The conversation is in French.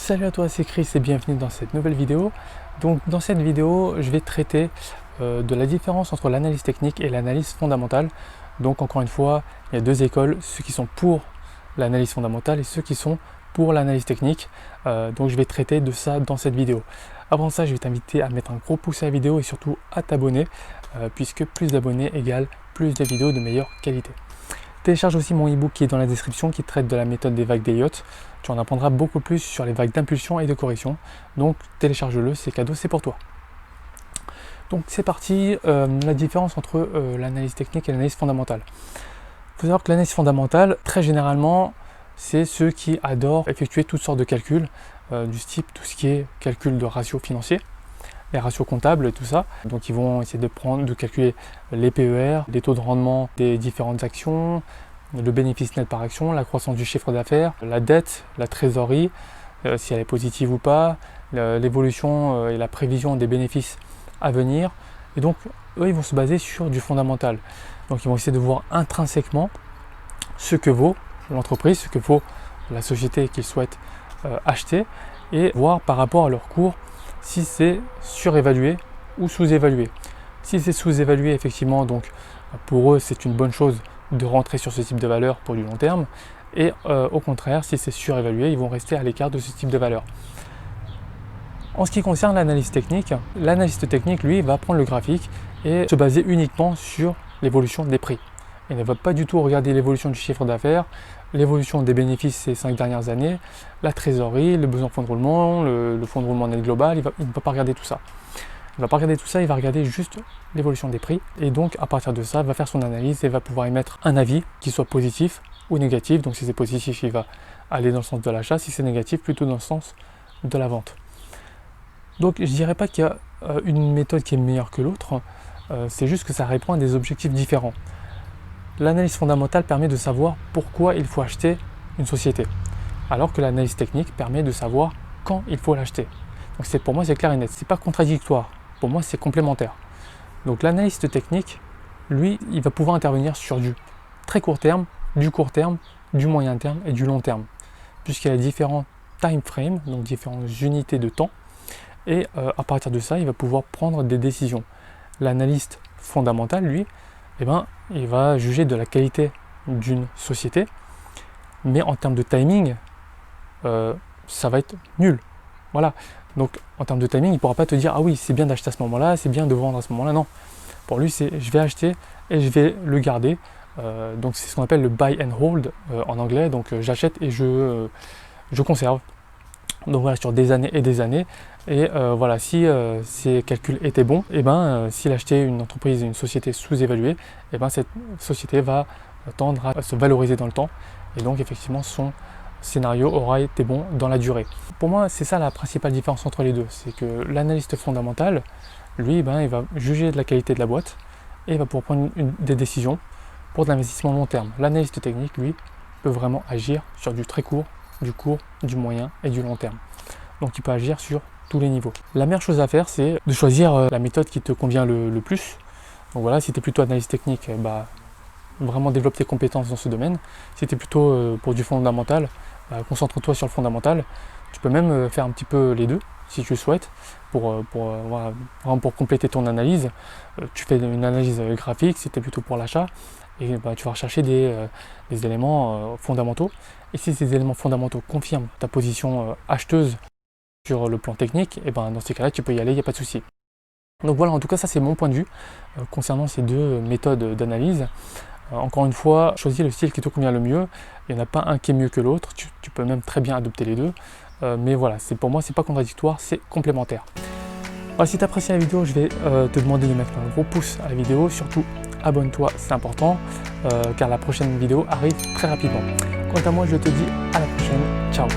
Salut à toi, c'est Chris et bienvenue dans cette nouvelle vidéo. Donc dans cette vidéo, je vais traiter de la différence entre l'analyse technique et l'analyse fondamentale. Donc encore une fois, il y a deux écoles, ceux qui sont pour l'analyse fondamentale et ceux qui sont pour l'analyse technique. Donc je vais traiter de ça dans cette vidéo. Avant ça, je vais t'inviter à mettre un gros pouce à la vidéo et surtout à t'abonner, puisque plus d'abonnés égale plus de vidéos de meilleure qualité. Télécharge aussi mon ebook qui est dans la description qui traite de la méthode des vagues d'Elliott. Tu en apprendras beaucoup plus sur les vagues d'impulsion et de correction. Donc télécharge-le, c'est cadeau, c'est pour toi. Donc c'est parti, la différence entre l'analyse technique et l'analyse fondamentale. Il faut savoir que l'analyse fondamentale, très généralement, c'est ceux qui adorent effectuer toutes sortes de calculs, du type tout ce qui est calcul de ratios financiers, les ratios comptables et tout ça. Donc ils vont essayer de calculer les PER, les taux de rendement des différentes actions, le bénéfice net par action, la croissance du chiffre d'affaires, la dette, la trésorerie, si elle est positive ou pas, l'évolution et la prévision des bénéfices à venir. Et donc eux ils vont se baser sur du fondamental. Donc ils vont essayer de voir intrinsèquement ce que vaut l'entreprise, ce que vaut la société qu'ils souhaitent acheter et voir par rapport à leur cours si c'est surévalué ou sous-évalué. Si c'est sous-évalué, effectivement, donc pour eux c'est une bonne chose de rentrer sur ce type de valeur pour du long terme, et au contraire, si c'est surévalué, ils vont rester à l'écart de ce type de valeur. En ce qui concerne l'analyste technique, lui, va prendre le graphique et se baser uniquement sur l'évolution des prix. Il ne va pas du tout regarder l'évolution du chiffre d'affaires, l'évolution des bénéfices ces 5 dernières années, la trésorerie, le besoin de fonds de roulement, le fonds de roulement net global, il ne va pas regarder tout ça. Il ne va pas regarder tout ça, il va regarder juste l'évolution des prix. Et donc, à partir de ça, il va faire son analyse et va pouvoir émettre un avis qui soit positif ou négatif. Donc, si c'est positif, il va aller dans le sens de l'achat. Si c'est négatif, plutôt dans le sens de la vente. Donc, je ne dirais pas qu'il y a une méthode qui est meilleure que l'autre. C'est juste que ça répond à des objectifs différents. L'analyse fondamentale permet de savoir pourquoi il faut acheter une société, alors que l'analyse technique permet de savoir quand il faut l'acheter. Donc pour moi, c'est clair et net. C'est pas contradictoire. Pour moi, c'est complémentaire. Donc l'analyste technique, lui, il va pouvoir intervenir sur du très court terme, du moyen terme et du long terme, puisqu'il y a différents time frames, donc différentes unités de temps, et à partir de ça, il va pouvoir prendre des décisions. L'analyste fondamental, lui, il va juger de la qualité d'une société, mais en termes de timing, ça va être nul. Voilà. Donc en termes de timing, il ne pourra pas te dire « Ah oui, c'est bien d'acheter à ce moment-là, c'est bien de vendre à ce moment-là ». Non. Pour lui, c'est « Je vais acheter et je vais le garder ». Donc c'est ce qu'on appelle le « buy and hold » en anglais. Donc j'achète et je conserve. Donc voilà, sur des années et des années. Et voilà, si ces calculs étaient bons, s'il achetait une entreprise, une société sous-évaluée, cette société va tendre à se valoriser dans le temps. Et donc effectivement, son scénario aura été bon dans la durée. Pour moi, c'est ça la principale différence entre les deux. C'est que l'analyste fondamental, lui, il va juger de la qualité de la boîte et il va pouvoir prendre des décisions pour de l'investissement long terme. L'analyste technique, lui, peut vraiment agir sur du très court, du moyen et du long terme. Donc il peut agir sur tous les niveaux. La meilleure chose à faire, c'est de choisir la méthode qui te convient le plus. Donc voilà, si tu es plutôt analyste technique, vraiment développe tes compétences dans ce domaine. Si tu es plutôt pour du fondamental, concentre-toi sur le fondamental. Tu peux même faire un petit peu les deux si tu le souhaites pour compléter ton analyse. Tu fais une analyse graphique si tu es plutôt pour l'achat et tu vas rechercher des éléments fondamentaux. Et si ces éléments fondamentaux confirment ta position acheteuse sur le plan technique, dans ces cas-là, tu peux y aller, il n'y a pas de souci. Donc voilà, en tout cas, ça c'est mon point de vue concernant ces deux méthodes d'analyse. Encore une fois, choisis le style qui te convient le mieux. Il n'y en a pas un qui est mieux que l'autre. Tu peux même très bien adopter les deux. Mais voilà, pour moi, c'est pas contradictoire, c'est complémentaire. Alors, si tu as apprécié la vidéo, je vais te demander de mettre un gros pouce à la vidéo. Surtout, abonne-toi, c'est important, car la prochaine vidéo arrive très rapidement. Quant à moi, je te dis à la prochaine. Ciao!